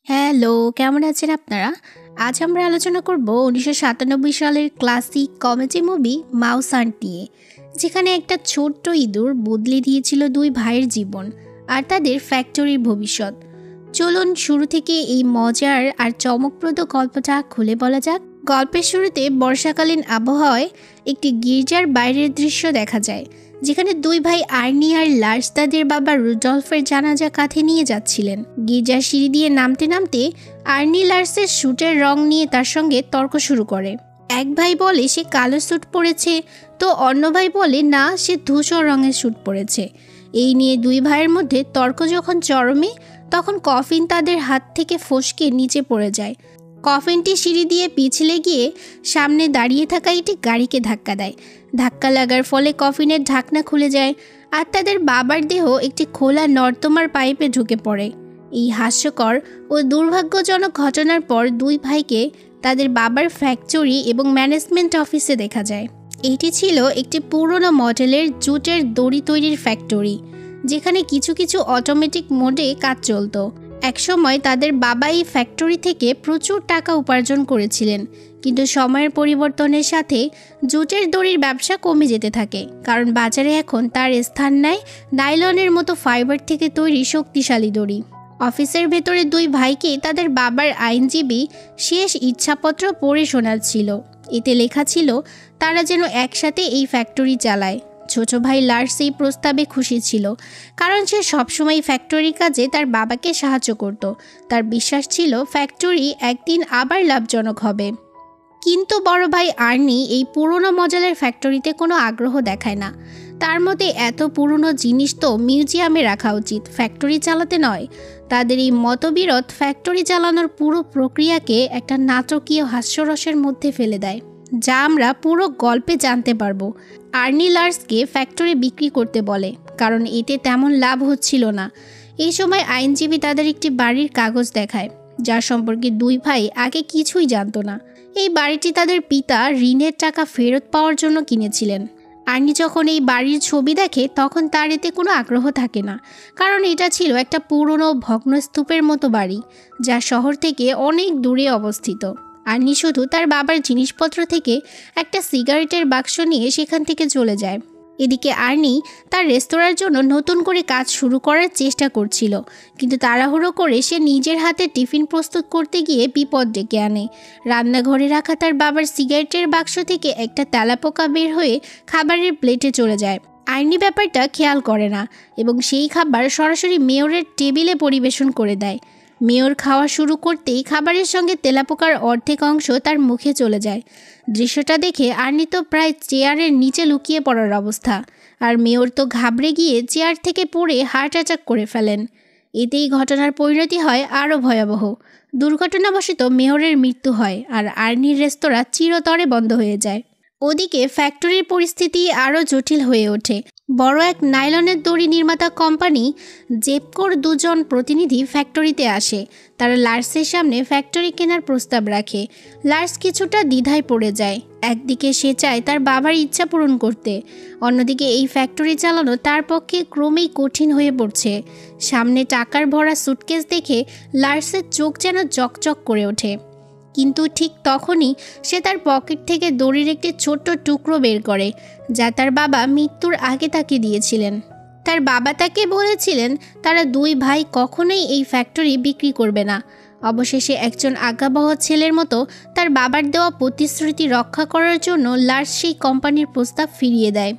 Hello, কেমন আছেন আপনারা? আজ আমরা আলোচনা করব ১৯৯৭ সালের classic comedy movie Mouse Hunt নিয়ে, যেখানে একটা ছোট্ট ইঁদুর বদলে দিয়েছিল দুই ভাইয়ের জীবন আর তাদের ফ্যাক্টরির ভবিষ্যৎ। চলুন শুরু থেকে এই মজার আর চমকপ্রদ গল্পটা খুলে বলা যাক। গল্পের শুরুতে বর্ষাকালীন আবহাওয়ায় একটি গির্জার বাইরের দৃশ্য দেখা যায়, যেখানে দুই ভাই আর্নি আর লার্স তাদের বাবা রুডলফের জানাজা কাঁধে নিয়ে যাচ্ছিলেন। গির্জার সিঁড়ি দিয়ে নামতে নামতে আর্নি লার্সের স্যুটের রং নিয়ে তার সঙ্গে তর্ক শুরু করে। এক ভাই বলে সে কালো স্যুট পরেছে, তো অন্য ভাই বলে না, সে ধূসর রঙের স্যুট পরেছে। এই নিয়ে দুই ভাইয়ের মধ্যে তর্ক যখন চরমে, তখন কফিন তাদের হাত থেকে ফসকে নিচে পড়ে যায়। কফিনটি সিঁড়ি দিয়ে পিছলে গিয়ে সামনে দাঁড়িয়ে থাকা একটি গাড়িকে ধাক্কা দেয়। ধাক্কা লাগার ফলে কফিনের ঢাকনা খুলে যায় আর তাদের বাবার দেহ একটি খোলা নর্দমার পাইপে ঢুকে পড়ে। এই হাস্যকর ও দুর্ভাগ্যজনক ঘটনার পর দুই ভাইকে তাদের বাবার ফ্যাক্টরি এবং ম্যানেজমেন্ট অফিসে দেখা যায়। এটি ছিল একটি পুরনো মডেলের জুটের দড়ি তৈরির ফ্যাক্টরি, যেখানে কিছু কিছু অটোমেটিক মোডে কাজ চলত। একসময় তাদের বাবা এই ফ্যাক্টরি থেকে প্রচুর টাকা উপার্জন করেছিলেন, কিন্তু সময়ের পরিবর্তনের সাথে জুটের দড়ির ব্যবসা কমে যেতে থাকে, কারণ বাজারে এখন তার স্থান নেয় নাইলনের মতো ফাইবার থেকে তৈরি শক্তিশালী দড়ি। অফিসের ভেতরে দুই ভাইকে তাদের বাবার আইনজীবী শেষ ইচ্ছাপত্র পড়ে শোনাচ্ছিল। এতে লেখা ছিল তারা যেন একসাথে এই ফ্যাক্টরি চালায়। ছোট ভাই লার্স এই প্রস্তাবে খুশি ছিল, কারণ সে সবসময় ফ্যাক্টরির কাজে তার বাবাকে সাহায্য করত। তার বিশ্বাস ছিল ফ্যাক্টরি একদিন আবার লাভজনক হবে। কিন্তু বড় ভাই আর্নি এই পুরনো মডেলের ফ্যাক্টরিতে কোনো আগ্রহ দেখায় না। তার মতে এত পুরনো জিনিস তো মিউজিয়ামে রাখা উচিত, ফ্যাক্টরি চালাতে নয়। তাদের এই মতবিরোধ ফ্যাক্টরি চালানোর পুরো প্রক্রিয়াকে একটা নাটকীয় হাস্যরসের মধ্যে ফেলে দেয়, যা আমরা পুরো গল্পে জানতে পারবো। আর্নি লার্সকে ফ্যাক্টরি বিক্রি করতে বলে, কারণ এতে তেমন লাভ হচ্ছিল না। এই সময় আইনজীবী তাদের একটি বাড়ির কাগজ দেখায়, যার সম্পর্কে দুই ভাই আগে কিছুই জানতো না। এই বাড়িটি তাদের পিতা ঋণের টাকা ফেরত পাওয়ার জন্য কিনেছিলেন। আর্নি যখন এই বাড়ির ছবি দেখে, তখন তার এতে কোনো আগ্রহ থাকে না, কারণ এটা ছিল একটা পুরনো ভগ্নস্তূপের মতো বাড়ি, যা শহর থেকে অনেক দূরে অবস্থিত। আর্নি শুধু তার বাবার জিনিসপত্র থেকে একটা সিগারেটের বাক্স নিয়ে সেখান থেকে চলে যায়। এদিকে আর্নি তার রেস্তোরাঁর জন্য নতুন করে কাজ শুরু করার চেষ্টা করছিল, কিন্তু তাড়াহুড়ো করে সে নিজের হাতে টিফিন প্রস্তুত করতে গিয়ে বিপদ ডেকে আনে। রান্নাঘরে রাখা তার বাবার সিগারেটের বাক্স থেকে একটা তেলাপোকা বের হয়ে খাবারের প্লেটে চলে যায়। আর্নি ব্যাপারটা খেয়াল করে না এবং সেই খাবার সরাসরি মেয়রের টেবিলে পরিবেশন করে দেয়। মেয়র খাওয়া শুরু করতেই খাবারের সঙ্গে তেলাপোকার অর্ধেক অংশ তার মুখে চলে যায়। দৃশ্যটা দেখে আর্নি তো প্রায় চেয়ারের নিচে লুকিয়ে পড়ার অবস্থা, আর মেয়র তো ঘাবড়ে গিয়ে চেয়ার থেকে পড়ে হার্ট অ্যাটাক করে ফেলেন। এতেই ঘটনার পরিণতি হয় আরও ভয়াবহ। দুর্ঘটনাবশত মেয়রের মৃত্যু হয় আর আর্নির রেস্তোরাঁ চিরতরে বন্ধ হয়ে যায়। ওদিকে ফ্যাক্টরির পরিস্থিতি আরও জটিল হয়ে ওঠে। বড় এক নাইলনের দড়ি নির্মাতা কোম্পানি জেপকোর দুজন প্রতিনিধি ফ্যাক্টরিতে আসে। তারা লার্সের সামনে ফ্যাক্টরি কেনার প্রস্তাব রাখে। লার্স কিছুটা দ্বিধায় পড়ে যায়। একদিকে সে চায় তার বাবার ইচ্ছা পূরণ করতে, অন্যদিকে এই ফ্যাক্টরি চালানো তার পক্ষে ক্রমেই কঠিন হয়ে পড়ছে। সামনে টাকার ভরা সুটকেস দেখে লার্সের চোখ যেন চকচক করে ওঠে। কিন্তু ঠিক তখনই সে তার পকেট থেকে দড়ির একটি ছোট্ট টুকরো বের করে, যা তার বাবা মৃত্যুর আগে তাকে দিয়েছিলেন। তার বাবা তাকে বলেছিলেন তারা দুই ভাই কখনোই এই ফ্যাক্টরি বিক্রি করবে না। অবশেষে একজন আজ্ঞাবহ ছেলের মতো তার বাবার দেওয়া প্রতিশ্রুতি রক্ষা করার জন্য লার্স সেই কোম্পানির প্রস্তাব ফিরিয়ে দেয়।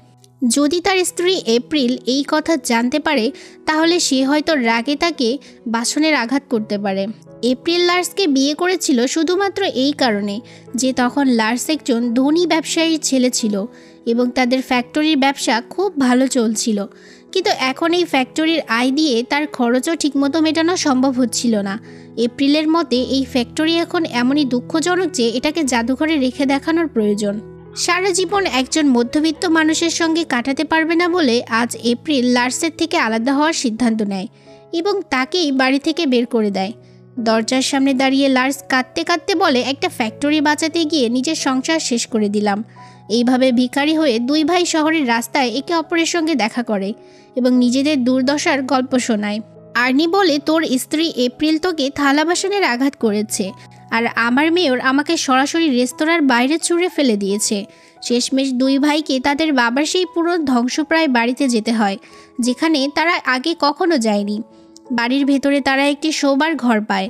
যদি তার স্ত্রী এপ্রিল এই কথা জানতে পারে, তাহলে সে হয়তো রাগে তাকে বাসনের আঘাত করতে পারে। এপ্রিল লার্সকে বিয়ে করেছিল শুধুমাত্র এই কারণে যে তখন লার্স একজন ধনী ব্যবসায়ীর ছেলে ছিল এবং তাদের ফ্যাক্টরির ব্যবসা খুব ভালো চলছিল। কিন্তু এখন এই ফ্যাক্টরির আয় দিয়ে তার খরচও ঠিকমতো মেটানো সম্ভব হচ্ছিল না। এপ্রিলের মতে এই ফ্যাক্টরি এখন এমনই দুঃখজনক যে এটাকে জাদুঘরে রেখে দেখানোর প্রয়োজন। সারা জীবন একজন মধ্যবিত্ত মানুষের সঙ্গে কাটাতে পারবে না বলে আজ এপ্রিল লার্সের থেকে আলাদা হওয়ার সিদ্ধান্ত নেয় এবং তাকেই বাড়ি থেকে বের করে দেয়। দরজার সামনে দাঁড়িয়ে লার্স কাঁদতে কাঁদতে বলে, একটা ফ্যাক্টরি বাঁচাতে গিয়ে নিজের সংসার শেষ করে দিলাম। এইভাবে ভিখারি হয়ে দুই ভাই শহরের রাস্তায় একে অপরের সঙ্গে দেখা করে এবং নিজেদের দুর্দশার গল্প শোনায়। আর্নি বলে, তোর স্ত্রী এপ্রিল তোকে থালা বাসনের আঘাত করেছে, আর আমার মেয়র আমাকে সরাসরি রেস্তোরাঁর বাইরে ছুঁড়ে ফেলে দিয়েছে। শেষমেশ দুই ভাইকে তাদের বাবার সেই পুরো ধ্বংসপ্রায় বাড়িতে যেতে হয়, যেখানে তারা আগে কখনো যায়নি। বাড়ির ভেতরে তারা একটি শোবার ঘর পায়,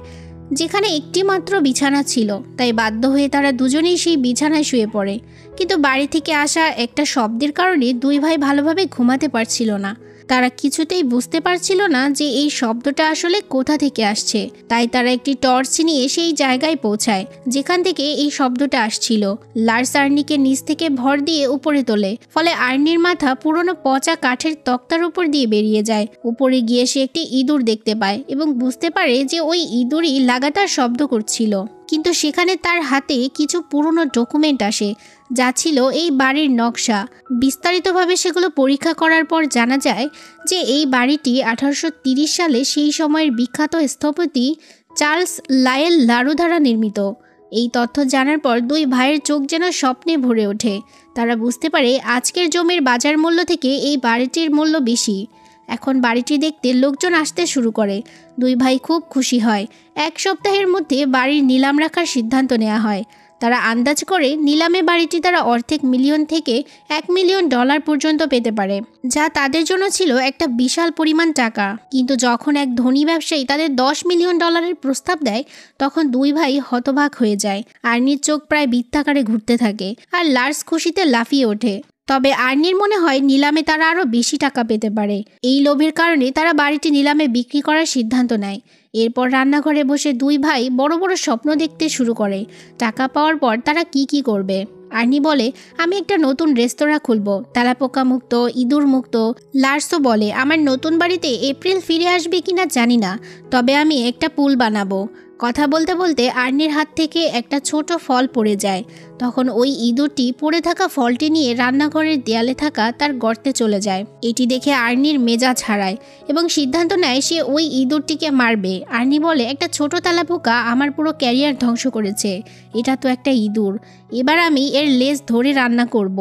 যেখানে একটি মাত্র বিছানা ছিল, তাই বাধ্য হয়ে তারা দুজনেই সেই বিছানায় শুয়ে পড়ে। কিন্তু বাড়ি থেকে আসা একটা শব্দের কারণে দুই ভাই ভালোভাবে ঘুমাতে পারছিল না। তারা কিছুতেই বুঝতে পারছিল না যে এই শব্দটা আসলে কোথা থেকে আসছে। তাই তারা একটি টর্চ নিয়ে সেই জায়গায় পৌঁছায় যেখান থেকে এই শব্দটা আসছিল। লার্স আর্নিকে নিচ থেকে ভর দিয়ে উপরে তোলে, ফলে আর্নির মাথা পুরনো পচা কাঠের তক্তার উপর দিয়ে বেরিয়ে যায়। উপরে গিয়ে সে একটি ইঁদুর দেখতে পায় এবং বুঝতে পারে যে ওই ইঁদুরই লাগাতার শব্দ করছিল। কিন্তু সেখানে তার হাতে কিছু পুরনো ডকুমেন্ট আসে, যা ছিল এই বাড়ির নকশা। বিস্তারিতভাবে সেগুলো পরীক্ষা করার পর জানা যায় যে এই বাড়িটি 1830 সালে সেই সময়ের বিখ্যাত স্থপতি চার্লস লায়েল লারু দ্বারা নির্মিত। এই তথ্য জানার পর দুই ভাইয়ের চোখ যেন স্বপ্নে ভরে ওঠে। তারা বুঝতে পারে আজকের জমির বাজার মূল্য থেকে এই বাড়িটির মূল্য বেশি। এখন বাড়িটি দেখতে লোকজন আসতে শুরু করে। দুই ভাই খুব খুশি হয়। 1 সপ্তাহের মধ্যে বাড়ির নিলাম রাখার সিদ্ধান্ত নেওয়া হয়। তারা আন্দাজ করে নিলামে বাড়িটি তারা অর্ধেক মিলিয়ন থেকে $1 মিলিয়ন পর্যন্ত পেতে পারে, যা তাদের জন্য ছিল একটা বিশাল পরিমাণ টাকা। কিন্তু যখন এক ধনী ব্যবসায়ী তাদের $10 মিলিয়ন প্রস্তাব দেয়, তখন দুই ভাই হতবাক হয়ে যায়। আর্নির চোখ প্রায় বৃত্তাকারে ঘুরতে থাকে, আর লার্স খুশিতে লাফিয়ে ওঠে। তবে আর্নির মনে হয় নিলামে তারা আরও বেশি টাকা পেতে পারে। এই লোভের কারণে তারা বাড়িটি নিলামে বিক্রি করার সিদ্ধান্ত নেয়। এরপর রান্নাঘরে বসে দুই ভাই বড় বড় স্বপ্ন দেখতে শুরু করে। টাকা পাওয়ার পর তারা কি করবে। আর্নি বলে, আমি একটা নতুন রেস্তোরাঁ খুলবো, তেলাপোকা মুক্ত, ইঁদুর মুক্ত। লার্সও বলে, আমার নতুন বাড়িতে এপ্রিল ফিরে আসবে কিনা জানি না, তবে আমি একটা পুল বানাবো। কথা বলতে বলতে আর্নির হাত থেকে একটা ছোট ফল পড়ে যায়। তখন ওই ইঁদুরটি পড়ে থাকা ফলটি নিয়ে রান্নাঘরের দেয়ালে থাকা তার গর্তে চলে যায়। এটি দেখে আর্নির মেজাজ হারায় এবং সিদ্ধান্ত নেয় সে ওই ইঁদুরটিকে মারবে। আর্নি বলে, একটা ছোট তেলাপোকা আমার পুরো ক্যারিয়ার ধ্বংস করেছে, এটা তো একটা ইঁদুর, এবার আমি এর লেজ ধরে রান্না করব।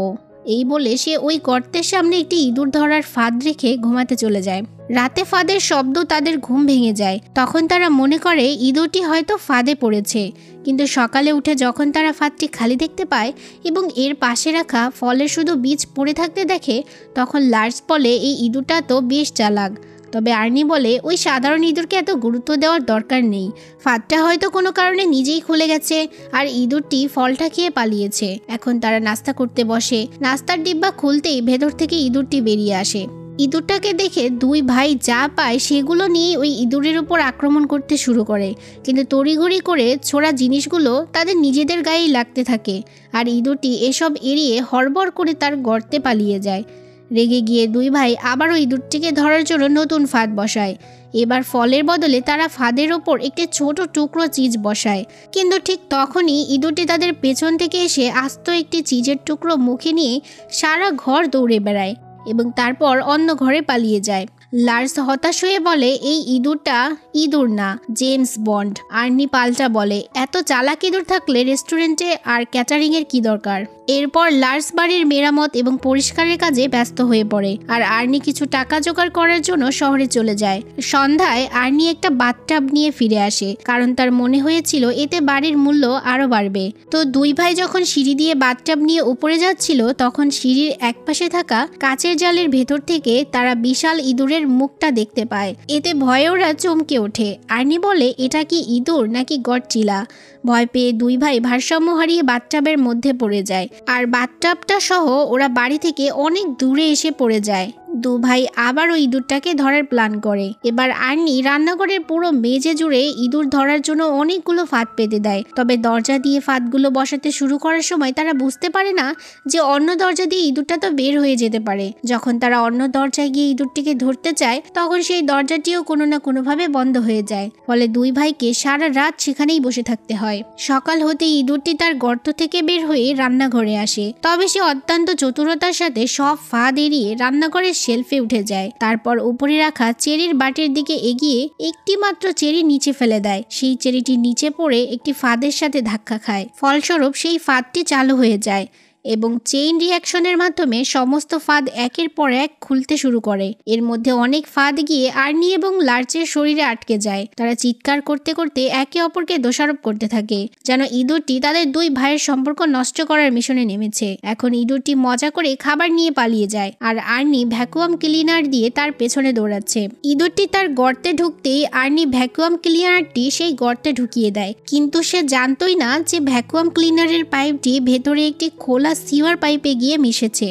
এই বলে সে ওই গর্তের সামনে একটি ইঁদুর ধরার ফাঁদ রেখে ঘুমাতে চলে যায়। রাতে ফাঁদের শব্দ তাদের ঘুম ভেঙে যায়। তখন তারা মনে করে ইঁদুরটি হয়তো ফাঁদে পড়েছে। কিন্তু সকালে উঠে যখন তারা ফাঁদটি খালি দেখতে পায় এবং এর পাশে রাখা ফলের শুধু বীজ পড়ে থাকতে দেখে, তখন লার্স বলে, এই ইঁদুরটা তো বেশ চালাক। তবে আর্নি বলে, ওই সাধারণ ইঁদুরকে এত গুরুত্ব দেওয়ার দরকার নেই। ফাঁদটা হয়তো কোনো কারণে নিজেই খুলে গেছে, আর ইঁদুরটি ফলটা খেয়ে পালিয়েছে। এখন তারা নাস্তা করতে বসে। নাস্তার ডিব্বা খুলতেই ভেতর থেকে ইঁদুরটি বেরিয়ে আসে। ইঁদুরটাকে দেখে দুই ভাই যা পায় সেগুলো নিয়ে ওই ইঁদুরের উপর আক্রমণ করতে শুরু করে। কিন্তু তড়িঘড়ি করে ছোড়া জিনিসগুলো তাদের নিজেদের গায়েই লাগতে থাকে, আর ইঁদুরটি এসব এড়িয়ে হড়বড় করে তার গর্তে পালিয়ে যায়। রেগে গিয়ে দুই ভাই আবারও ইঁদুরটিকে ধরার জন্য নতুন ফাঁদ বসায়। এবার ফলের বদলে তারা ফাঁদের ওপর একটি ছোট টুকরো চিজ বসায়। কিন্তু ঠিক তখনই ইঁদুরটি তাদের পেছন থেকে এসে আস্ত একটি চিজের টুকরো মুখে নিয়ে সারা ঘর দৌড়ে বেড়ায় এবং তারপর অন্য ঘরে পালিয়ে যায়। লার্স হতাশ হয়ে বলে, এই ইঁদুরটা ইঁদুর না, জেমস বন্ড। আর্নি পাল্টা বলে, এত চালাক ইঁদুর থাকলে রেস্টুরেন্টে আর ক্যাটারিংয়ের কি দরকার। এরপর লার্স বাড়ির মেরামত এবং পরিষ্কারের কাজে ব্যস্ত হয়ে পড়ে, আর আর্নি কিছু টাকা জোগাড় করার জন্য শহরে চলে যায়। সন্ধ্যায় আর্নি একটা বাথটাব নিয়ে ফিরে আসে, কারণ তার মনে হয়েছিল এতে বাড়ির মূল্য আরও বাড়বে। তো দুই ভাই যখন সিঁড়ি দিয়ে বাথটাব নিয়ে উপরে যাচ্ছিল, তখন সিঁড়ির একপাশে থাকা কাচের জালের ভেতর থেকে তারা বিশাল ইঁদুরের মুখটা দেখতে পায়। এতে ভয়ে ওরা চমকে ওঠে। আর্নি বলে, এটা কি ইঁদুর নাকি গডজিলা? ভয় পেয়ে দুই ভাই ভারসাম্য হারিয়ে বাথটাবের মধ্যে পড়ে যায়, আর বাথটাবটা সহ ওরা বাড়ি থেকে অনেক দূরে এসে পড়ে যায়। দু ভাই আবার ওই ইঁদুরটাকে ধরার প্ল্যান করে। এবার আর্নি রান্নাঘরের পুরো মেঝে জুড়ে ইঁদুর ধরার জন্য অনেকগুলো ফাঁদ পেতে দেয়। তবে দরজা দিয়ে ফাঁদগুলো বসাতে শুরু করার সময় তারা বুঝতে পারে না যে অন্য দরজা দিয়ে ইঁদুরটা তো বের হয়ে যেতে পারে। যখন তারা অন্য দরজায় গিয়ে ইঁদুরটিকে ধরতে চায়, তখন সেই দরজাটিও কোনো না কোনোভাবে বন্ধ হয়ে যায়। ফলে দুই ভাইকে সারা রাত সেখানেই বসে থাকতে হয়। সকাল হতেই ইঁদুরটি তার গর্ত থেকে বের হয়ে রান্নাঘরে আসে। তবে সে অত্যন্ত চতুরতার সাথে সব ফাঁদ এড়িয়ে রান্নাঘরের শেলফে উঠে যায়। তারপর উপরে রাখা চেরির বাটির দিকে এগিয়ে একটি মাত্র চেরি নিচে ফেলে দেয়। সেই চেরিটি নিচে পড়ে একটি ফাঁদের সাথে ধাক্কা খায়। ফলস্বরূপ সেই ফাঁদটি চালু হয়ে যায়। এবং চেইন রিয়াকশনের মাধ্যমে সমস্ত ফাঁদ একের পর এক খুলতে শুরু করে। এর মধ্যে অনেক ফাঁদ গিয়ে আর্নি এবং লার্চের শরীরে আটকে যায়। তারা চিৎকার করতে করতে একে অপরকে দোষারোপ করতে থাকে যেন ইঁদুরটি তাদের দুই ভাইয়ের সম্পর্ক নষ্ট করার মিশনে নেমেছে। এখন ইঁদুরটি মজা করে খাবার নিয়ে পালিয়ে যায় আর আর্নি ভ্যাকুয়াম ক্লিনার দিয়ে তার পেছনে দৌড়াচ্ছে। ইঁদুরটি তার গর্তে ঢুকতেই আর্নি ভ্যাকুয়াম ক্লিনারটি সেই গর্তে ঢুকিয়ে দেয়, কিন্তু সে জানতই না যে ভ্যাকুয়াম ক্লিনারের পাইপটি ভেতরে একটি খোলা সিওয়ার পাইপে গিয়ে মিশেছে।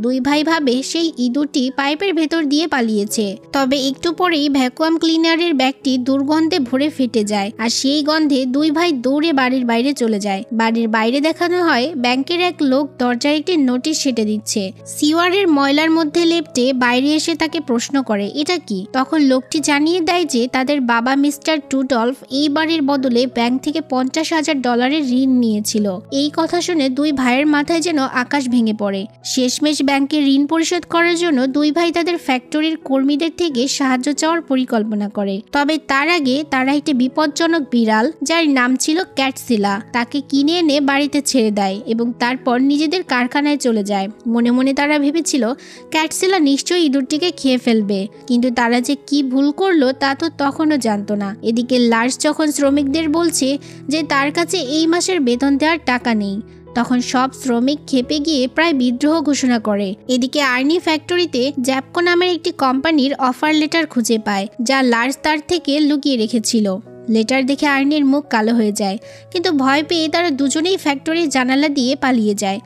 দুই ভাই ভাবে সেই ইঁদুরটি পাইপের ভেতর দিয়ে পালিয়েছে। তবে একটু পরেই ভ্যাকুয়াম ক্লিনারের ব্যাগটি দুর্গন্ধে ভরে ফেটে যায় আর সেই গন্ধে দুই ভাই দৌড়ে বাড়ির বাইরে চলে যায়। বাড়ির বাইরে দেখানো হয় ব্যাংকের এক লোক দরজায় একটি নোটিশ সেটে দিচ্ছে। সিওয়ারের ময়লার মধ্যে লেপ্টে বাইরে এসে তাকে প্রশ্ন করে এটা কি। তখন লোকটি জানিয়ে দেয় যে তাদের বাবা মিস্টার টুডলফ এই বাড়ির বদলে ব্যাংক থেকে $50,000 ঋণ নিয়েছিল। এই কথা শুনে দুই ভাইয়ের মাথায় যেন আকাশ ভেঙে পড়ে। শেষমেশ ব্যাংকে ঋণ পরিশোধ করার জন্য দুই ভাই তাদের ফ্যাক্টরির কর্মীদের থেকে সাহায্য চাওয়ার পরিকল্পনা করে। তবে তার আগে তারা একটি বিপজ্জনক বিড়াল যার নাম ছিল ক্যাটসিলা তাকে কিনে এনে বাড়িতে ছেড়ে দেয় এবং তারপর নিজেদের কারখানায় চলে যায়। মনে মনে তারা ভেবেছিল ক্যাটসিলা নিশ্চয়ই ইঁদুরটিকে খেয়ে ফেলবে, কিন্তু তারা যে কি ভুল করলো তা তো তখনও জানতো না। এদিকে লার্স যখন শ্রমিকদের বলছে যে তার কাছে এই মাসের বেতন দেওয়ার টাকা নেই, তখন সব শ্রমিক খেপে গিয়ে প্রায় বিদ্রোহ ঘোষণা করে। এদিকে আর্নি ফ্যাক্টরিতে জ্যাপকো নামের একটি কোম্পানির অফার লেটার খুঁজে পায় যা লার্স তার থেকে লুকিয়ে রেখেছিল। লেটার দেখে আর্নির মুখ কালো হয়ে যায়, কিন্তু ভয় পেয়ে তারা দুজনেই ফ্যাক্টরির জানালা দিয়ে পালিয়ে যায়।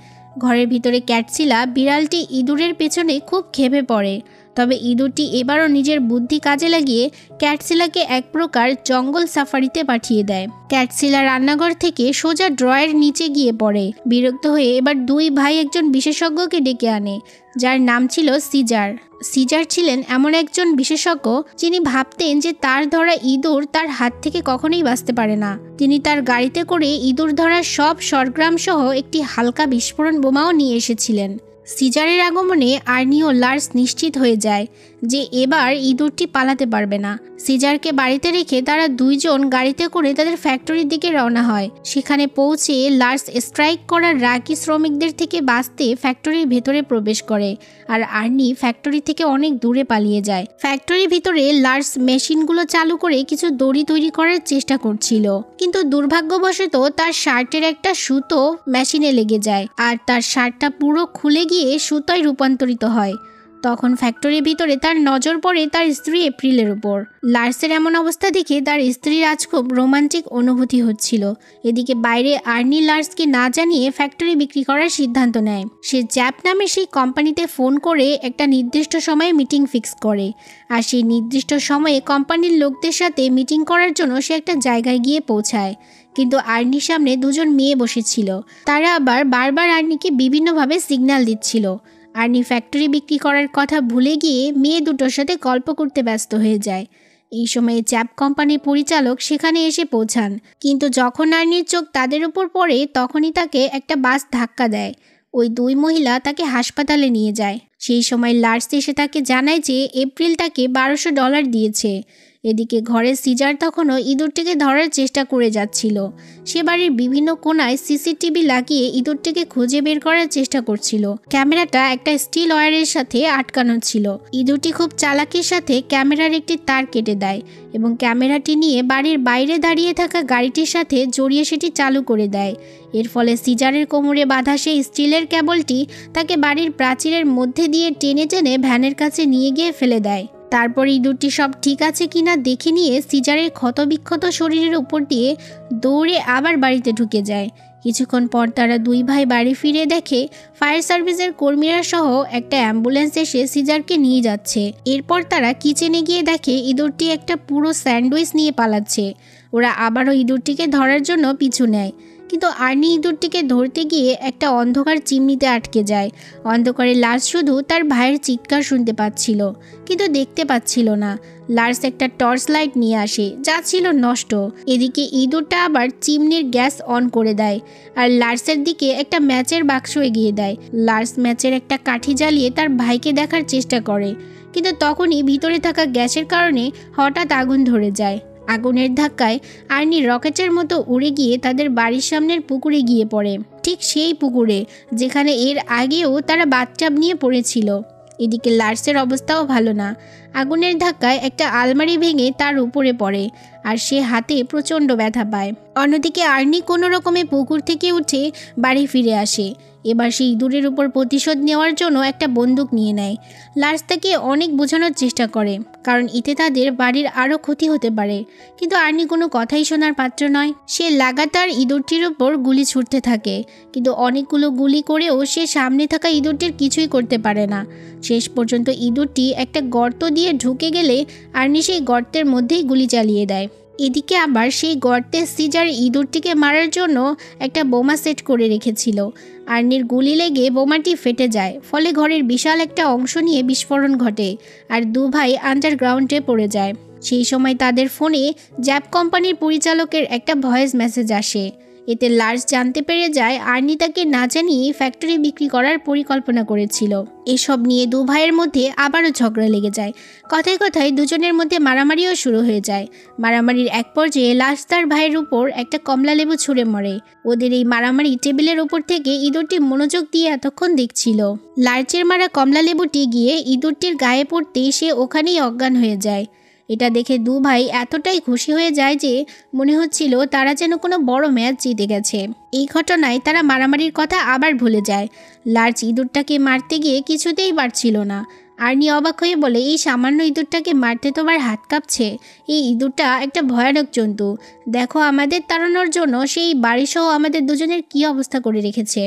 ঘরের ভিতরে ক্যাটসিলা বিড়ালটি ইঁদুরের পেছনে খুব ক্ষেপে পড়ে। তবে ইঁদুরটি এবারও নিজের বুদ্ধি কাজে লাগিয়ে ক্যাটসিলাকে এক প্রকার জঙ্গল সাফারিতে পাঠিয়ে দেয়। ক্যাটসিলা রান্নাঘর থেকে সোজা ড্রয়ের নিচে গিয়ে পড়ে। বিরক্ত হয়ে এবার দুই ভাই একজন বিশেষজ্ঞকে ডেকে আনে যার নাম ছিল সিজার। সিজার ছিলেন এমন একজন বিশেষজ্ঞ যিনি ভাবতেন যে তার ধরা ইঁদুর তার হাত থেকে কখনোই বাঁচতে পারে না। তিনি তার গাড়িতে করে ইঁদুর ধরার সব সরগ্রাম সহ একটি হালকা বিস্ফোরণ বোমাও নিয়ে এসেছিলেন। সিজারের আগমনে আর্নি ও লার্স নিশ্চিত হয়ে যায় যে এবার ইঁদুরটি পালাতে পারবে না। সিজারকে বাড়িতে রেখে তারা দুইজন গাড়িতে করে তাদের ফ্যাক্টরির দিকে রওনা হয়। সেখানে পৌঁছে লার্স স্ট্রাইক করার রাগী শ্রমিকদের থেকে বাঁচতে ফ্যাক্টরির ভেতরে প্রবেশ করে আর আর্নি ফ্যাক্টরি থেকে অনেক দূরে পালিয়ে যায়। ফ্যাক্টরির ভিতরে লার্স মেশিনগুলো চালু করে কিছু দড়ি তৈরি করার চেষ্টা করছিল, কিন্তু দুর্ভাগ্যবশত তার শার্টের একটা সুতো মেশিনে লেগে যায় আর তার শার্টটা পুরো খুলে গিয়ে সুতোয় রূপান্তরিত হয়। তখন ফ্যাক্টরির ভিতরে তার নজর পড়ে তার স্ত্রী এপ্রিলের উপর। লার্সের এমন অবস্থা দেখে তার স্ত্রীর আজ খুব রোমান্টিক অনুভূতি হচ্ছিল। এদিকে বাইরে আর্নি লার্সকে না জানিয়ে ফ্যাক্টরি বিক্রি করার সিদ্ধান্ত নেয়। সে জ্যাপ নামে সেই কোম্পানিতে ফোন করে একটা নির্দিষ্ট সময়ে মিটিং ফিক্স করে আর সেই নির্দিষ্ট সময়ে কোম্পানির লোকদের সাথে মিটিং করার জন্য সে একটা জায়গায় গিয়ে পৌঁছায়। কিন্তু আর্নির সামনে দুজন মেয়ে বসেছিল। তারা আবার বারবার আর্নিকে বিভিন্নভাবে সিগন্যাল দিচ্ছিল। আর্নি ফ্যাক্টরি বিক্রি করার কথা ভুলে গিয়ে মেয়ে দুটোর সাথে গল্প করতে ব্যস্ত হয়ে যায়। এই সময়ে চ্যাপ কোম্পানির পরিচালক সেখানে এসে পৌঁছান, কিন্তু যখন আর্নির চোখ তাদের উপর পড়ে তখনই তাকে একটা বাস ধাক্কা দেয়। ওই দুই মহিলা তাকে হাসপাতালে নিয়ে যায়। সেই সময় লার্স এসে তাকে জানায় যে এপ্রিল তাকে $1200 দিয়েছে। এদিকে ঘরে সিজার তখনও ইঁদুরটিকে ধরার চেষ্টা করে যাচ্ছিল। সে বাড়ির বিভিন্ন কোণায় সিসিটিভি লাগিয়ে ইঁদুরটিকে খুঁজে বের করার চেষ্টা করছিল। ক্যামেরাটা একটা স্টিল ওয়্যারের সাথে আটকানো ছিল। ইঁদুরটি খুব চালাকির সাথে ক্যামেরার একটি তার কেটে দেয় এবং ক্যামেরাটি নিয়ে বাড়ির বাইরে দাঁড়িয়ে থাকা গাড়িটির সাথে জড়িয়ে সেটি চালু করে দেয়। এর ফলে সিজারের কোমরে বাঁধা সেই স্টিলের কেবলটি তাকে বাড়ির প্রাচীরের মধ্যে দিয়ে টেনে টেনে ভ্যানের কাছে নিয়ে গিয়ে ফেলে দেয়। তারপর ইঁদুরটি সব ঠিক আছে কিনা দেখে নিয়ে সিজারের ক্ষতবিক্ষত শরীরের উপর দিয়ে দৌড়ে আবার বাড়িতে ঢুকে যায়। কিছুক্ষণ পর তারা দুই ভাই বাড়ি ফিরে দেখে ফায়ার সার্ভিসের কর্মীরা সহ একটা অ্যাম্বুলেন্স এসে সিজারকে নিয়ে যাচ্ছে। এরপর তারা কিচেনে গিয়ে দেখে ইঁদুরটি একটা পুরো স্যান্ডউইচ নিয়ে পালাচ্ছে। ওরা আবারও ইঁদুরটিকে ধরার জন্য পিছু নেয়, কিন্তু আর্নি ইঁদুরটিকে ধরতে গিয়ে একটা অন্ধকার চিমনিতে আটকে যায়। অন্ধকারে লার্স শুধু তার ভাইয়ের চিৎকার শুনতে পাচ্ছিল, কিন্তু দেখতে পাচ্ছিল না। লার্স একটা টর্চ লাইট নিয়ে আসে, যা ছিল নষ্ট। এদিকে ইঁদুরটা আবার চিমনির গ্যাস অন করে দেয় আর লার্সের দিকে একটা ম্যাচের বাক্স এগিয়ে দেয়। লার্স ম্যাচের একটা কাঠি জ্বালিয়ে তার ভাইকে দেখার চেষ্টা করে, কিন্তু তখনই ভিতরে থাকা গ্যাসের কারণে হঠাৎ আগুন ধরে যায়। আগুনের ধাক্কায় আর্নি রকেটের মতো উড়ে গিয়ে তাদের বাড়ির সামনের পুকুরে গিয়ে পড়ে, ঠিক সেই পুকুরে যেখানে এর আগেও তারা বাথটাব নিয়ে পড়েছিল। এদিকে লার্সের অবস্থাও ভালো না। আগুনের ধাক্কায় একটা আলমারি ভেঙে তার উপরে পড়ে আর সে হাতে প্রচণ্ড ব্যথা পায়। অন্যদিকে আর্নি কোনো রকমে পুকুর থেকে উঠে বাড়ি ফিরে আসে। এবার সে ইঁদুরের উপর প্রতিশোধ নেওয়ার জন্য একটা বন্দুক নিয়ে নেয়। লার্স তাকে অনেক বোঝানোর চেষ্টা করে, কারণ এতে তাদের বাড়ির আরও ক্ষতি হতে পারে, কিন্তু আর্নি কোনো কথাই শোনার পাত্র নয়। সে লাগাতার ইঁদুরটির উপর গুলি ছুটতে থাকে, কিন্তু অনেকগুলো গুলি করেও সে সামনে থাকা ইঁদুরটির কিছুই করতে পারে না। শেষ পর্যন্ত ইঁদুরটি একটা গর্ত দিয়ে ঢুকে গেলে আর্নি সেই গর্তের মধ্যেই গুলি চালিয়ে দেয়। এদিকে আবার সেই গর্তে সিজার ইঁদুরটিকে মারার জন্য একটা বোমা সেট করে রেখেছিল। আর্নির গুলি লেগে বোমাটি ফেটে যায়, ফলে ঘরের বিশাল একটা অংশ নিয়ে বিস্ফোরণ ঘটে আর দু ভাই আন্ডারগ্রাউন্ডে পড়ে যায়। সেই সময় তাদের ফোনে জ্যাপ কোম্পানির পরিচালকের একটা ভয়েস মেসেজ আসে। এতে লার্স জানতে পেরে যায় আর্নি তাকে না জানিয়ে ফ্যাক্টরি বিক্রি করার পরিকল্পনা করেছিল। এসব নিয়ে দু ভাইয়ের মধ্যে আবারও ঝগড়া লেগে যায়। কথায় কথায় দুজনের মধ্যে মারামারিও শুরু হয়ে যায়। মারামারির এক পর্যায়ে লার্স তার ভাইয়ের উপর একটা কমলালেবু ছুঁড়ে মরে। ওদের এই মারামারি টেবিলের উপর থেকে ইঁদুরটি মনোযোগ দিয়ে এতক্ষণ দেখছিল। লার্চের মারা কমলালেবুটি গিয়ে ইঁদুরটির গায়ে পড়তেই সে ওখানেই অজ্ঞান হয়ে যায়। এটা দেখে দু ভাই এতটাই খুশি হয়ে যায় যে মনে হচ্ছিল তারা যেন কোনো বড় ম্যাচ জিতে গেছে। এই ঘটনায় তারা মারামারির কথা আবার ভুলে যায়। লার্চ ইঁদুরটাকে মারতে গিয়ে কিছুতেই পারছিল না। আর্নি অবাক হয়ে বলে, এই সামান্য ইঁদুরটাকে মারতে তোমার হাত কাঁপছে? এই ইঁদুরটা একটা ভয়ানক জন্তু। দেখো, আমাদের তাড়ানোর জন্য সেই বাড়িসহ আমাদের দুজনের কী অবস্থা করে রেখেছে।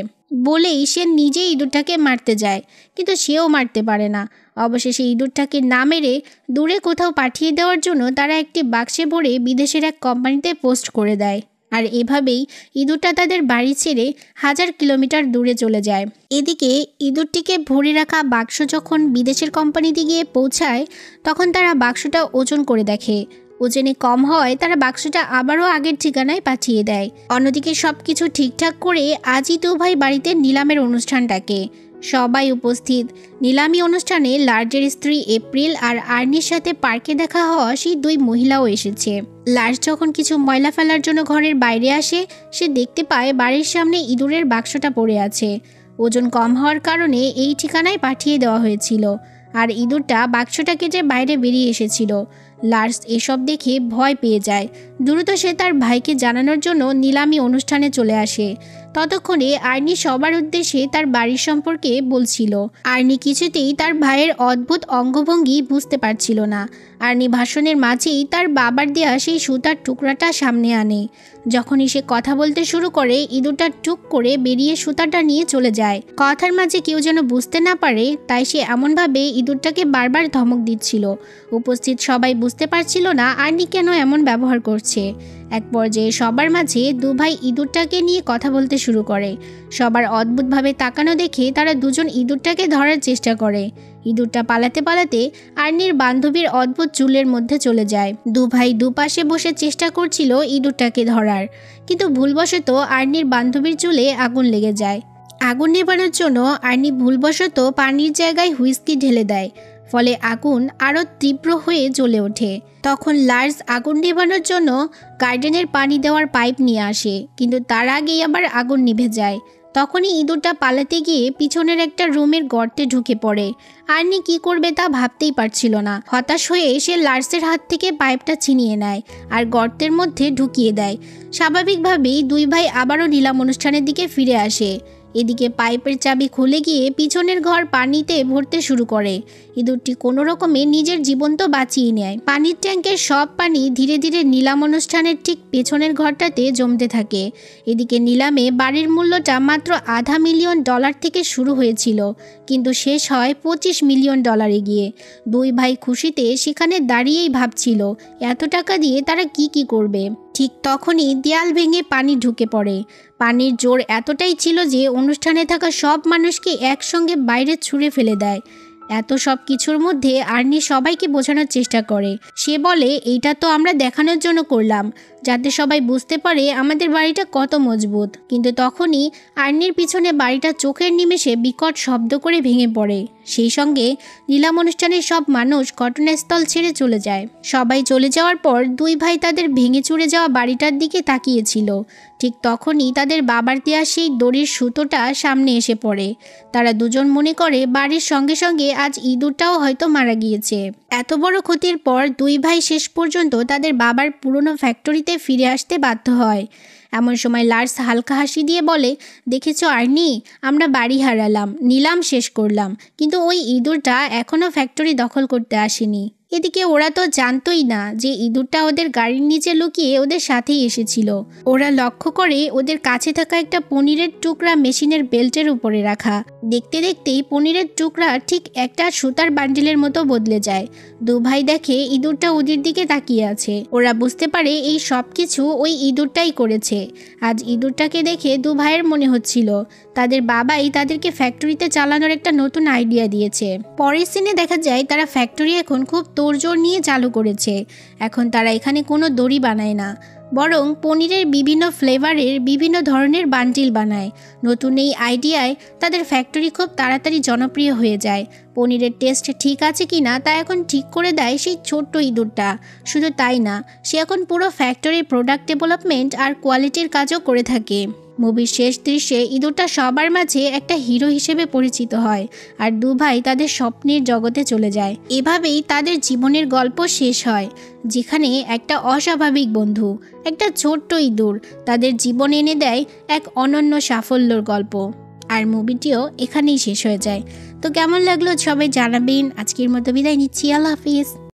বলেই সে নিজেই ইঁদুরটাকে মারতে যায়, কিন্তু সেও মারতে পারে না। অবশেষে ইঁদুরটাকে না মেরে দূরে কোথাও পাঠিয়ে দেওয়ার জন্য তারা একটি বাক্সে ভরে বিদেশের এক কোম্পানিতে পোস্ট করে দেয়। আর এভাবেই ইঁদুরটা তাদের বাড়ি ছেড়ে 1000 কিলোমিটার দূরে চলে যায়। এদিকে ইঁদুরটিকে ভরে রাখা বাক্স যখন বিদেশের কোম্পানিতে গিয়ে পৌঁছায়, তখন তারা বাক্সটা ওজন করে দেখে। ওজনে কম হয় তারা বাক্সটা আবারও আগের ঠিকানায় পাঠিয়ে দেয়। অন্যদিকে সব কিছু ঠিকঠাক করে আজই দু ভাই বাড়িতে নিলামের অনুষ্ঠান ডাকে। সবাই উপস্থিত। নিলামি অনুষ্ঠানে লার্জের স্ত্রী এপ্রিল আর আর্নির সাথে পার্কে দেখা হওয়া সেই দুই মহিলাও এসেছে। লার্জ যখন কিছু ময়লা ফেলার জন্য ঘরের বাইরে আসে, সে দেখতে পায় বাড়ির সামনে ইঁদুরের বাক্সটা পড়ে আছে। ওজন কম হওয়ার কারণে এই ঠিকানায় পাঠিয়ে দেওয়া হয়েছিল, আর ইঁদুরটা বাক্সটা কেটে বাইরে বেরিয়ে এসেছিল। লার্স এসব দেখে ভয় পেয়ে যায়। দ্রুত সে তার ভাইকে জানানোর জন্য নিলামি অনুষ্ঠানে চলে আসে। ততক্ষণে আর্নি সবার উদ্দেশ্যে তার বাড়ির সম্পর্কে বলছিল। আর্নি কিছুতেই তার ভাইয়ের অদ্ভুত অঙ্গভঙ্গি বুঝতে পারছিল না। আর্নি ভাষণের মাঝেই তার বাবার দেয়া সেই সুতার টুকরাটা সামনে আনে। যখনই সে কথা বলতে শুরু করে, ইঁদুরটা টুক করে বেরিয়ে সুতাটা নিয়ে চলে যায়। কথার মাঝে কেউ যেন বুঝতে না পারে, তাই সে এমনভাবে ইঁদুরটাকে বারবার ধমক দিচ্ছিল। উপস্থিত সবাই বুঝতে পারছিল না আর্নি কেন এমন ব্যবহার করছে। এক পর্যায়ে সবার মাঝে দু ভাই ইঁদুরটাকে নিয়ে কথা বলতে শুরু করে। সবার অদ্ভুতভাবে তাকানো দেখে তারা দুজন ইঁদুরটাকে ধরার চেষ্টা করে। ইঁদুরটা পালাতে পালাতে আর্নির বান্ধবীর অদ্ভুত চুলের মধ্যে চলে যায়। দু ভাই দুপাশে বসে চেষ্টা করছিল ইঁদুরটাকে ধরার, কিন্তু ভুলবশত আর্নির বান্ধবীর চুলে আগুন লেগে যায়। আগুন নেভানোর জন্য আর্নি ভুলবশত পানির জায়গায় হুইস্কি ঢেলে দেয়, ফলে আগুন আরও তীব্র হয়ে জ্বলে ওঠে। তখন লার্স আগুন নেভানোর জন্য গার্ডেনের পানি দেওয়ার পাইপ নিয়ে আসে, কিন্তু তার আগেই আবার আগুন নিভে যায়। তখনই ইঁদুরটা পালাতে গিয়ে পিছনের একটা রুমের গর্তে ঢুকে পড়ে। আর্নি কি করবে তা ভাবতেই পারছিল না। হতাশ হয়ে সে লার্সের হাত থেকে পাইপটা ছিনিয়ে নেয় আর গর্তের মধ্যে ঢুকিয়ে দেয়। স্বাভাবিকভাবেই দুই ভাই আবারও নিলাম অনুষ্ঠানের দিকে ফিরে আসে। এদিকে পাইপের চাবি খুলে গিয়ে পিছনের ঘর পানিতে ভরতে শুরু করে। ইঁদুরটি কোনো রকমে নিজের জীবন তো বাঁচিয়ে নেয়। পানির ট্যাঙ্কের সব পানি ধীরে ধীরে নিলাম অনুষ্ঠানের ঠিক পেছনের ঘরটাতে জমতে থাকে। এদিকে নিলামে বাড়ির মূল্যটা মাত্র $500,000 থেকে শুরু হয়েছিল, কিন্তু শেষ হয় $25 মিলিয়ন গিয়ে। দুই ভাই খুশিতে সেখানে দাঁড়িয়েই ভাবছিল এত টাকা দিয়ে তারা কি করবে। ঠিক তখনই দেয়াল ভেঙে পানি ঢুকে পড়ে। পানির জোর এতটাই ছিল যে অনুষ্ঠানে থাকা সব মানুষকে একসঙ্গে বাইরে ছুঁড়ে ফেলে দেয়। এত সব কিছুর মধ্যে আর্নি সবাইকে বোঝানোর চেষ্টা করে। সে বলে, এইটা তো আমরা দেখানোর জন্য করলাম, যাতে সবাই বুঝতে পারে আমাদের বাড়িটা কত মজবুত। কিন্তু তখনই আর্নির পিছনে বাড়িটা চোখের নিমেষে বিকট শব্দ করে ভেঙে পড়ে। সেই সঙ্গে নিলাম অনুষ্ঠানের সব মানুষ ঘটনাস্থল ছেড়ে চলে যায়। সবাই চলে যাওয়ার পর দুই ভাই তাদের ভেঙে চুরে যাওয়া বাড়িটার দিকে তাকিয়েছিল। ঠিক তখনই তাদের বাবার দেওয়া সেই দড়ির সুতোটা সামনে এসে পড়ে। তারা দুজন মনে করে বাড়ির সঙ্গে সঙ্গে আজ ইঁদুরটাও হয়তো মারা গিয়েছে। এত বড় ক্ষতির পর দুই ভাই শেষ পর্যন্ত তাদের বাবার পুরনো ফ্যাক্টরিতে ফিরে আসতে বাধ্য হয়। এমন সময় লার্স হালকা হাসি দিয়ে বলে, দেখেছো আর্নি, আমরা বাড়ি হারালাম, নিলাম শেষ করলাম, কিন্তু ওই ইঁদুরটা এখনও ফ্যাক্টরি দখল করতে আসেনি। এদিকে ওরা তো জানতোই না যে ইঁদুরটা ওদের গাড়ির নিচে লুকিয়ে ওদের সাথেই এসেছিল। ওরা লক্ষ্য করে ওদের কাছে থাকা একটা পনিরের টুকরা মেশিনের বেল্টের উপরে রাখা। দেখতে দেখতেই পনিরের টুকরা ঠিক একটা সুতার বান্ডিলের মতো বদলে যায়। দু ভাই দেখে ইঁদুরটা ওদের দিকে তাকিয়ে আছে। ওরা বুঝতে পারে এই সব কিছু ওই ইঁদুরটাই করেছে। আজ ইঁদুরটাকে দেখে দু ভাইয়ের মনে হচ্ছিল তাদের বাবাই তাদেরকে ফ্যাক্টরিতে চালানোর একটা নতুন আইডিয়া দিয়েছে। পরের সিনে দেখা যায় তারা ফ্যাক্টরি এখন খুব তোড়জোড় নিয়ে চালু করেছে। এখন তারা এখানে কোনো দড়ি বানায় না, বরং পনিরের বিভিন্ন ফ্লেভারের বিভিন্ন ধরনের বান্ডিল বানায়। নতুন এই আইডিয়ায় তাদের ফ্যাক্টরি খুব তাড়াতাড়ি জনপ্রিয় হয়ে যায়। পনিরের টেস্ট ঠিক আছে কি না তা এখন ঠিক করে দেয় সেই ছোট্ট ইঁদুরটা। শুধু তাই না, সে এখন পুরো ফ্যাক্টরির প্রোডাক্ট ডেভেলপমেন্ট আর কোয়ালিটির কাজও করে থাকে। মুভির শেষ দৃশ্যে ইঁদুরটা সবার মাঝে একটা হিরো হিসেবে পরিচিত হয়, আর দু ভাই তাদের স্বপ্নের জগতে চলে যায়। এভাবেই তাদের জীবনের গল্প শেষ হয়, যেখানে একটা অস্বাভাবিক বন্ধু, একটা ছোট্ট ইঁদুর তাদের জীবন এনে দেয় এক অনন্য সাফল্যর গল্প। আর মুভিটিও এখানেই শেষ হয়ে যায়। তো কেমন লাগলো সবাই জানাবেন। আজকের মতো বিদায় নিচ্ছি, আল্লাহ হাফিজ।